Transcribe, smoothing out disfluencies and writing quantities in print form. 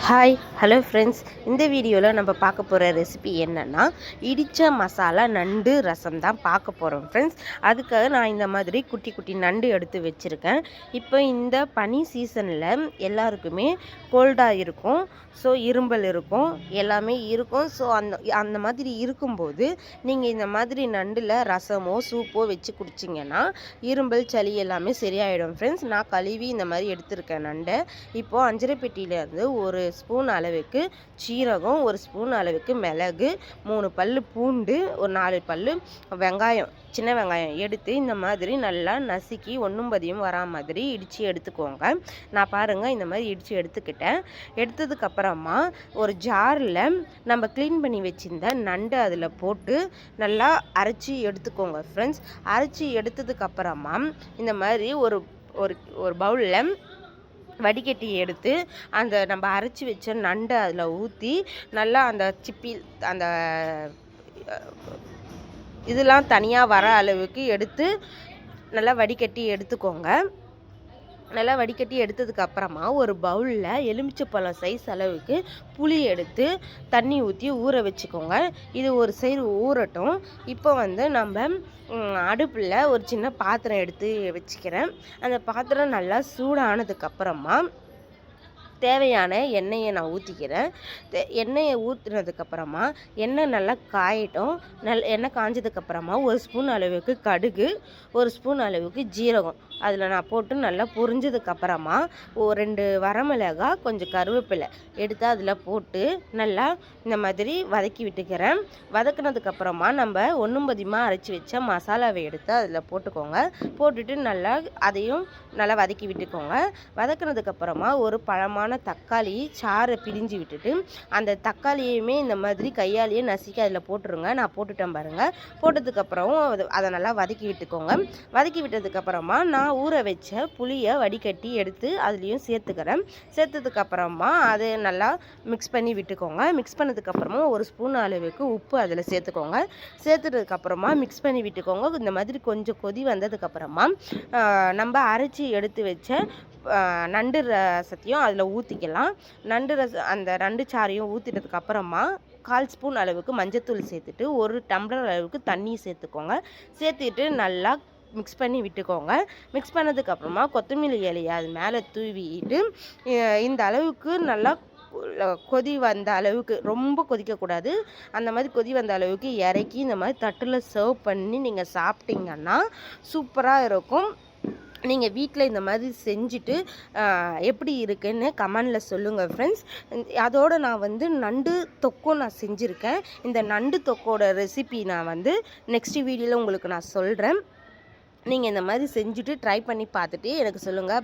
Hi hello friends, இந்த வீடியோவில் நம்ம பார்க்க போகிற ரெசிபி என்னென்னா இடித்த மசாலா நண்டு ரசம் தான் பார்க்க போகிறோம் ஃப்ரெண்ட்ஸ். அதுக்காக நான் இந்த மாதிரி குட்டி குட்டி நண்டு எடுத்து வச்சுருக்கேன். இப்போ இந்த பனி சீசனில் எல்லாருக்குமே கோல்டாக இருக்கும், ஸோ இரும்பல் இருக்கும், எல்லாமே இருக்கும். ஸோ அந்த மாதிரி இருக்கும்போது நீங்கள் இந்த மாதிரி நண்டில் ரசமோ சூப்போ வச்சு குடிச்சிங்கன்னா இரும்பல் சளி எல்லாமே சரியாயிடும் ஃப்ரெண்ட்ஸ். நான் கழுவி இந்த மாதிரி எடுத்திருக்கேன் நண்டை. இப்போது அஞ்சரை பெட்டியிலேருந்து ஒரு ஸ்பூன் அளவுக்கு சீரகம், ஒரு ஸ்பூன் அளவுக்கு மிளகு, 3 பல்லு பூண்டு, ஒரு 4 பல்லு வெங்காயம், சின்ன வெங்காயம் எடுத்து இந்த மாதிரி நல்லா நசுக்கி ஒன்றும் பதியும் வரா மாதிரி இடித்து எடுத்துக்கோங்க. நான் பாருங்கள் இந்த மாதிரி இடித்து எடுத்துக்கிட்டேன். எடுத்ததுக்கப்புறமா ஒரு ஜாரில் நம்ம க்ளீன் பண்ணி வச்சுருந்த நண்டு அதில் போட்டு நல்லா அரைச்சி எடுத்துக்கோங்க ஃப்ரெண்ட்ஸ். அரைச்சி எடுத்ததுக்கப்புறமா இந்த மாதிரி ஒரு ஒரு ஒரு பவுலில் வடிகட்டி எடுத்து அந்த நம்ம அரைச்சி வச்ச நண்டை அதில் ஊற்றி நல்லா அந்த சிப்பி அந்த இதெல்லாம் தனியாக வர அளவுக்கு எடுத்து நல்லா வடிகட்டி எடுத்துக்கோங்க. நல்லா வடிகட்டி எடுத்ததுக்கப்புறமா ஒரு பவுலில் எலுமிச்சைப்பழம் சைஸ் அளவுக்கு புளி எடுத்து தண்ணி ஊற்றி ஊற வச்சுக்கோங்க. இது ஒரு சைடு ஊறட்டும். இப்போ நம்ம அடுப்பில் ஒரு சின்ன பாத்திரம் எடுத்து வச்சுக்கிறேன். அந்த பாத்திரம் நல்லா சூடானதுக்கப்புறமா தேவையான எண்ணெயை நான் ஊற்றிக்கிறேன். எண்ணெயை ஊற்றுனதுக்கப்புறமா எண்ணெய் நல்லா காயட்டும். எண்ணெய் காஞ்சதுக்கப்புறமா ஒரு ஸ்பூன் அளவுக்கு கடுகு, ஒரு ஸ்பூன் அளவுக்கு ஜீரகம் அதில் நான் போட்டு நல்லா பொரிஞ்சதுக்கப்புறமா 2 வரமிளகாய், கொஞ்சம் கருவேப்பிலை எடுத்து அதில் போட்டு நல்லா இந்த மாதிரி வதக்கி விட்டுக்கிறேன். வதக்கினதுக்கப்புறமா நம்ம ஒன்றும் பதியமாக அரைச்சி வச்ச மசாலாவை எடுத்து அதில் போட்டுக்கோங்க. போட்டுட்டு நல்லா அதையும் நல்லா வதக்கி விட்டுக்கோங்க. வதக்கினதுக்கப்புறமா ஒரு பழமான தக்காளி சாறை பிழிஞ்சு விட்டுட்டு அந்த தக்காளியுமே இந்த மாதிரி கையாலேயே நசுக்கி அதில் போட்டுருங்க. நான் போட்டுட்டேன் பாருங்கள். போட்டதுக்கப்புறம் அதை நல்லா வதக்கி விட்டுக்கோங்க. வதக்கி விட்டதுக்கப்புறமா நான் ஊற வச்ச புளியை வடிகட்டி எடுத்து அதுலேயும் சேர்த்துக்கிறேன். சேர்த்ததுக்கப்புறமா அதை நல்லா மிக்ஸ் பண்ணி விட்டுக்கோங்க. மிக்ஸ் பண்ணதுக்கப்புறமா ஒரு ஸ்பூன் அளவுக்கு உப்பு அதில் சேர்த்துக்கோங்க. சேர்த்துட்டதுக்கப்புறமா மிக்ஸ் பண்ணி விட்டுக்கோங்க. இந்த மாதிரி கொஞ்சம் கொதி வந்ததுக்கப்புறமா நம்ம அரைச்சி எடுத்து வச்ச நண்டு ரசத்தையும் அதில் ஊற்றிக்கலாம். அந்த நண்டு சாறையும் ஊற்றிட்டதுக்கப்புறமா 1/4 ஸ்பூன் அளவுக்கு மஞ்சத்தூள் சேர்த்துட்டு 1 டம்ளர் அளவுக்கு தண்ணி சேர்த்துக்கோங்க. சேர்த்துட்டு நல்லா மிக்ஸ் பண்ணி விட்டுக்கோங்க. மிக்ஸ் பண்ணதுக்கப்புறமா கொத்தமல்லி இலையை அது மேலே தூவிட்டு இந்த அளவுக்கு நல்லா கொதி வந்த அளவுக்கு, ரொம்ப கொதிக்கக்கூடாது, அந்த மாதிரி கொதி வந்த அளவுக்கு இறக்கி இந்த மாதிரி தட்டில் சர்வ் பண்ணி நீங்கள் சாப்பிட்டீங்கன்னா சூப்பராக இருக்கும். நீங்கள் வீட்டில் இந்த மாதிரி செஞ்சுட்டு எப்படி இருக்குன்னு கமெண்டில் சொல்லுங்கள் ஃப்ரெண்ட்ஸ். அதோடு நான் நண்டு தொக்கும் நான் செஞ்சுருக்கேன். இந்த நண்டு தொக்கோட ரெசிபி நான் நெக்ஸ்ட் வீடியோவில் உங்களுக்கு நான் சொல்கிறேன். நீங்கள் இந்த மாதிரி செஞ்சுட்டு ட்ரை பண்ணி பார்த்துட்டு எனக்கு சொல்லுங்கள்.